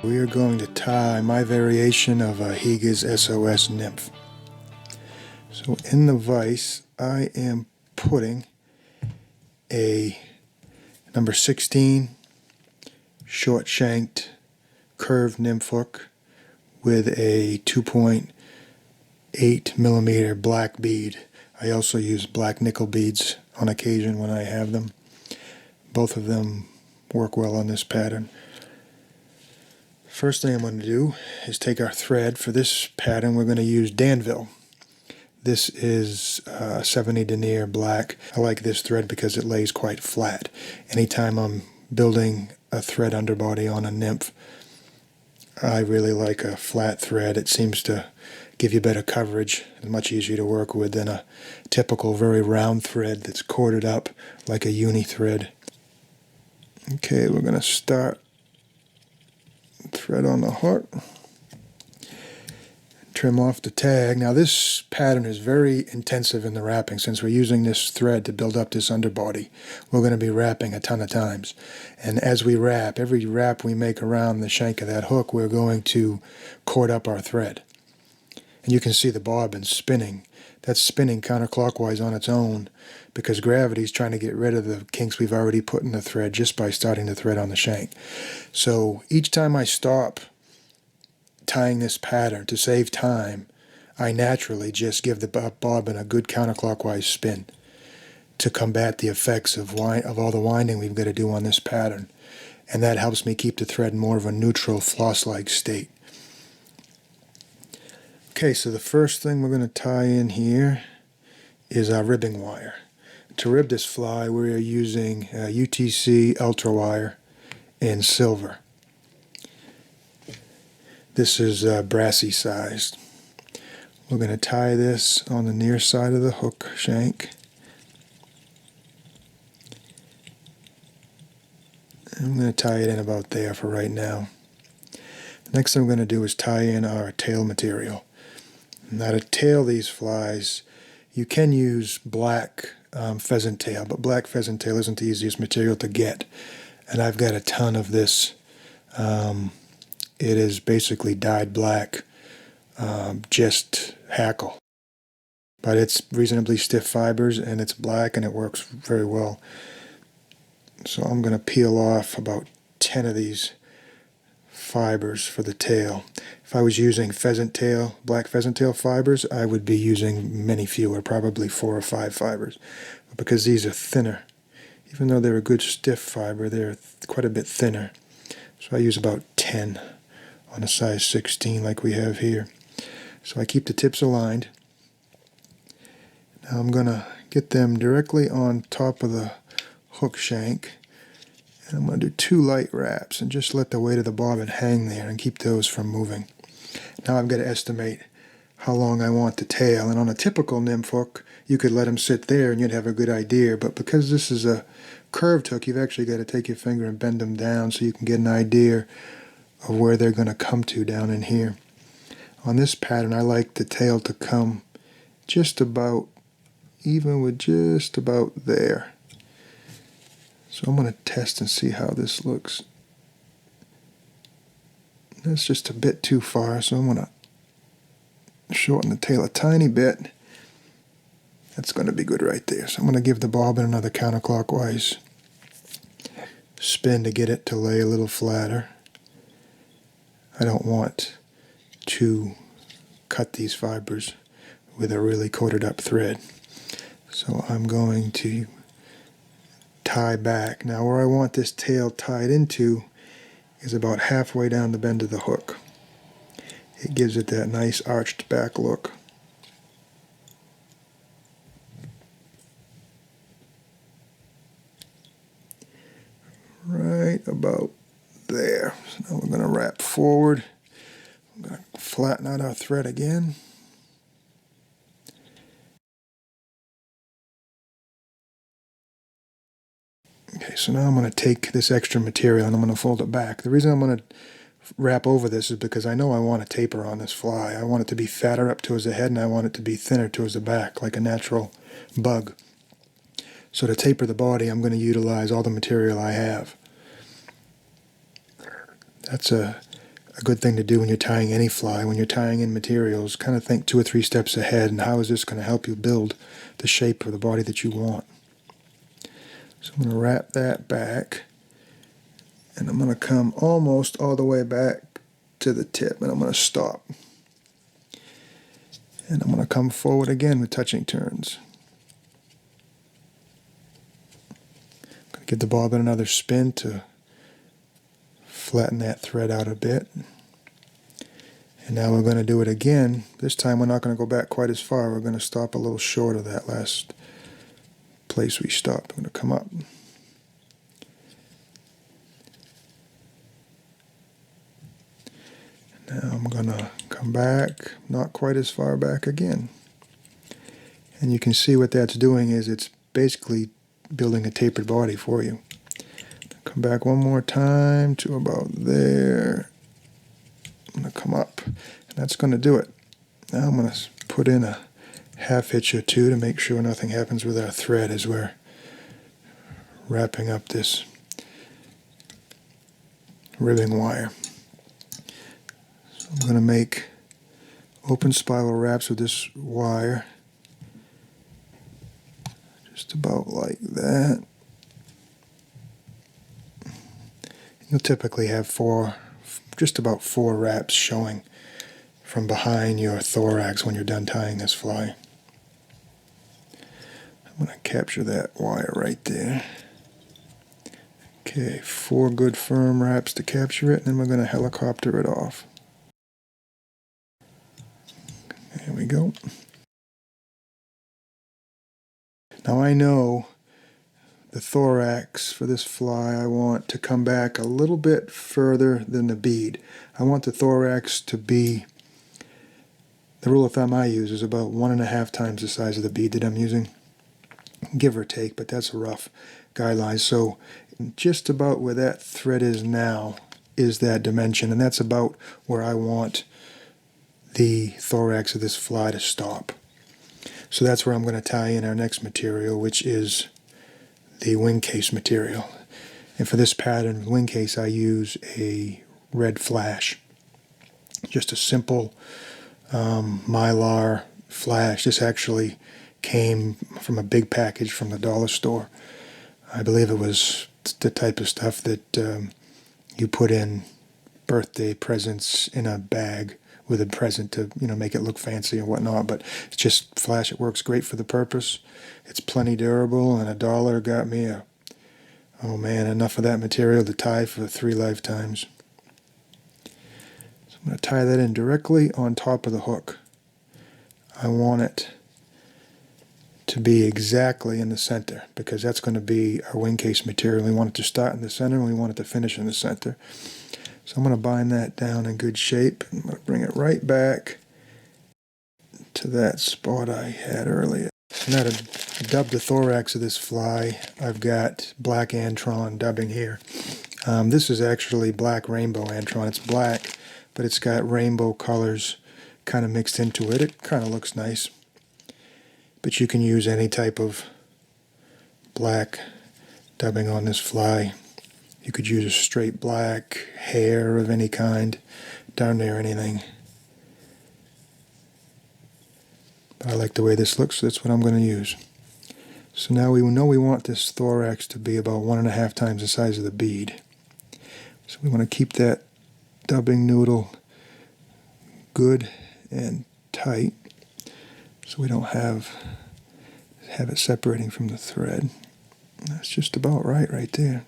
We are going to tie my variation of Higa's SOS nymph. So in the vise, I am putting a number 16 short-shanked curved nymph hook with a 2.8 millimeter black bead. I also use black nickel beads on occasion when I have them. Both of them work well on this pattern. First thing I'm going to do is take our thread. For this pattern we're going to use Danville. This is 70 denier black. I like this thread because it lays quite flat. Anytime I'm building a thread underbody on a nymph, I really like a flat thread. It seems to give you better coverage and much easier to work with than a typical very round thread that's corded up like a uni thread. Okay, we're going to start thread on the hook. Trim off the tag. Now this pattern is very intensive in the wrapping. Since we're using this thread to build up this underbody, we're going to be wrapping a ton of times. And as we wrap, every wrap we make around the shank of that hook, we're going to cord up our thread. And you can see the bobbin spinning. That's spinning counterclockwise on its own because gravity's trying to get rid of the kinks we've already put in the thread just by starting the thread on the shank. So each time I stop tying this pattern to save time, I naturally just give the bobbin a good counterclockwise spin to combat the effects of all the winding we've got to do on this pattern. And that helps me keep the thread in more of a neutral floss-like state. Okay, so the first thing we're going to tie in here is our ribbing wire. To rib this fly, we are using UTC Ultra wire in silver. This is brassy sized. We're going to tie this on the near side of the hook shank. I'm going to tie it in about there for right now. The next thing I'm going to do is tie in our tail material. Now to tail these flies, you can use black pheasant tail, but black pheasant tail isn't the easiest material to get. And I've got a ton of this. It is basically dyed black, just hackle. But it's reasonably stiff fibers and it's black and it works very well. So I'm going to peel off about 10 of these fibers for the tail. If I was using pheasant tail, black pheasant tail fibers, I would be using many fewer, probably 4 or 5 fibers. But because these are thinner, even though they're a good stiff fiber, they're quite a bit thinner. So I use about 10 on a size 16 like we have here. So I keep the tips aligned. Now I'm going to get them directly on top of the hook shank. And I'm going to do 2 light wraps and just let the weight of the bobbin hang there and keep those from moving. Now I've got to estimate how long I want the tail. And on a typical nymph hook, you could let them sit there and you'd have a good idea. But because this is a curved hook, you've actually got to take your finger and bend them down so you can get an idea of where they're going to come to down in here. On this pattern, I like the tail to come just about even with just about there. So I'm going to test and see how this looks. That's just a bit too far, so I'm going to shorten the tail a tiny bit. That's going to be good right there. So I'm going to give the bobbin another counterclockwise spin to get it to lay a little flatter. I don't want to cut these fibers with a really coated up thread. So I'm going to tie back. Now where I want this tail tied into is about halfway down the bend of the hook. It gives it that nice arched back look. Right about there. So now we're going to wrap forward. I'm going to flatten out our thread again. Okay, so now I'm going to take this extra material and I'm going to fold it back. The reason I'm going to wrap over this is because I know I want a taper on this fly. I want it to be fatter up towards the head and I want it to be thinner towards the back, like a natural bug. So to taper the body, I'm going to utilize all the material I have. That's a a good thing to do when you're tying any fly. When you're tying in materials, kind of think 2 or 3 steps ahead, and how is this going to help you build the shape of the body that you want. So I'm going to wrap that back, and I'm going to come almost all the way back to the tip, and I'm going to stop. And I'm going to come forward again with touching turns. I'm going to give the bobbin another spin to flatten that thread out a bit. And now we're going to do it again. This time we're not going to go back quite as far. We're going to stop a little short of that last place we stopped. I'm going to come up. Now I'm going to come back, not quite as far back again. And you can see what that's doing is it's basically building a tapered body for you. Come back one more time to about there. I'm going to come up, and that's going to do it. Now I'm going to put in a half hitch or two to make sure nothing happens with our thread as we're wrapping up this ribbing wire. So I'm going to make open spiral wraps with this wire, just about like that. You'll typically have just about four wraps showing from behind your thorax when you're done tying this fly. I'm going to capture that wire right there. Okay, 4 good firm wraps to capture it, and then we're going to helicopter it off. There we go. Now I know the thorax for this fly I want to come back a little bit further than the bead. I want the thorax to be, the rule of thumb I use is about 1.5 times the size of the bead that I'm using, give or take, but that's a rough guideline. So just about where that thread is now is that dimension, and that's about where I want the thorax of this fly to stop. So that's where I'm going to tie in our next material, which is the wing case material. And for this pattern wing case I use a red flash, just a simple mylar flash. This actually came from a big package from the dollar store. I believe it was the type of stuff that you put in birthday presents in a bag with a present to, make it look fancy or whatnot, but it's just flash. It works great for the purpose. It's plenty durable, and $1 got me enough of that material to tie for 3 lifetimes. So I'm going to tie that in directly on top of the hook. I want it to be exactly in the center, because that's going to be our wing case material. We want it to start in the center, and we want it to finish in the center. So I'm going to bind that down in good shape. I'm going to bring it right back to that spot I had earlier. Now to dub the thorax of this fly, I've got black antron dubbing here. This is actually black rainbow antron. It's black, but it's got rainbow colors kind of mixed into it. It kind of looks nice. But you can use any type of black dubbing on this fly. You could use a straight black, hair of any kind, darn near anything. But I like the way this looks, so that's what I'm going to use. So now we know we want this thorax to be about 1.5 times the size of the bead. So we want to keep that dubbing noodle good and tight, so we don't have it separating from the thread. That's just about right there.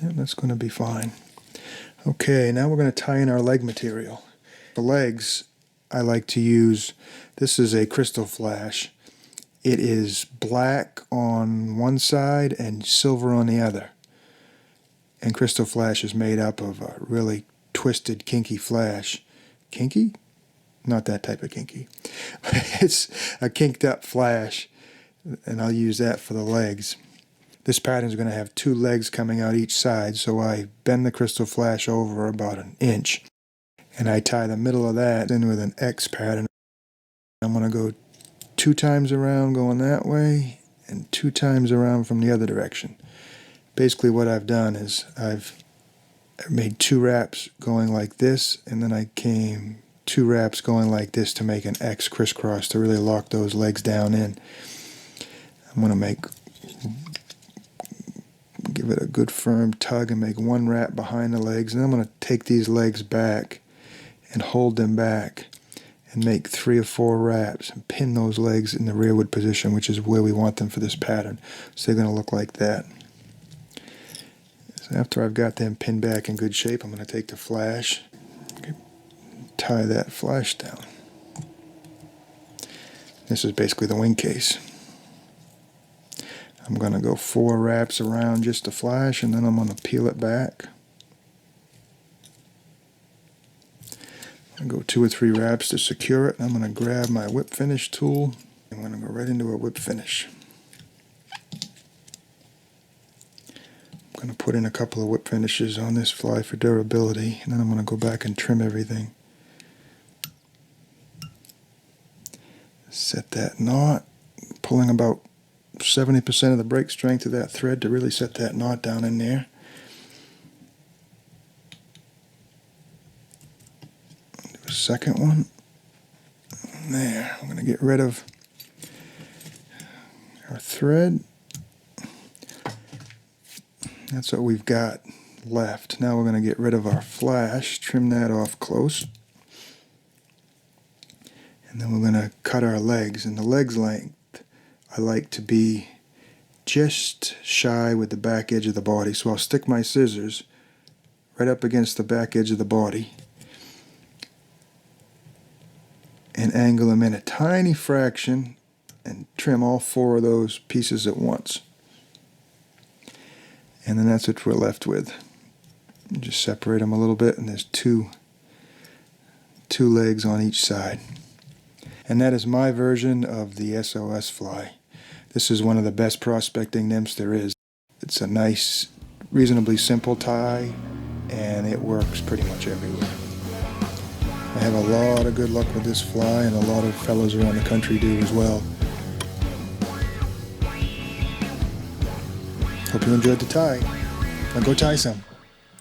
Yeah, that's going to be fine. Okay, now we're going to tie in our leg material. The legs, I like to use, this is a crystal flash. It is black on one side and silver on the other. And crystal flash is made up of a really twisted, kinky flash. Kinky? Not that type of kinky. It's a kinked up flash, and I'll use that for the legs. This pattern is going to have 2 legs coming out each side, so I bend the crystal flash over about 1 inch, and I tie the middle of that in with an X pattern. I'm going to go 2 times around going that way, and 2 times around from the other direction. Basically what I've done is I've I made 2 wraps going like this, and then I came 2 wraps going like this to make an X crisscross to really lock those legs down in. I'm going to give it a good firm tug and make 1 wrap behind the legs, and then I'm going to take these legs back and hold them back and make 3 or 4 wraps and pin those legs in the rearward position, which is where we want them for this pattern. So they're going to look like that. So after I've got them pinned back in good shape, I'm going to take the flash, tie that flash down. This is basically the wing case. I'm going to go 4 wraps around just the flash, and then I'm going to peel it back. I'm going to go 2 or 3 wraps to secure it, and I'm going to grab my whip finish tool. I'm going to go right into a whip finish. I'm going to put in a couple of whip finishes on this fly for durability, and then I'm going to go back and trim everything. Set that knot, pulling about 70% of the break strength of that thread to really set that knot down in there. Do a second one. There. I'm going to get rid of our thread. That's what we've got left. Now we're going to get rid of our flash, trim that off close. And then we're going to cut our legs. And the legs length I like to be just shy with the back edge of the body. So I'll stick my scissors right up against the back edge of the body and angle them in a tiny fraction and trim all 4 of those pieces at once. And then that's what we're left with. Just separate them a little bit, and there's two legs on each side. And that is my version of the SOS fly. This is one of the best prospecting nymphs there is. It's a nice, reasonably simple tie, and it works pretty much everywhere. I have a lot of good luck with this fly, and a lot of fellows around the country do as well. Hope you enjoyed the tie. Now go tie some.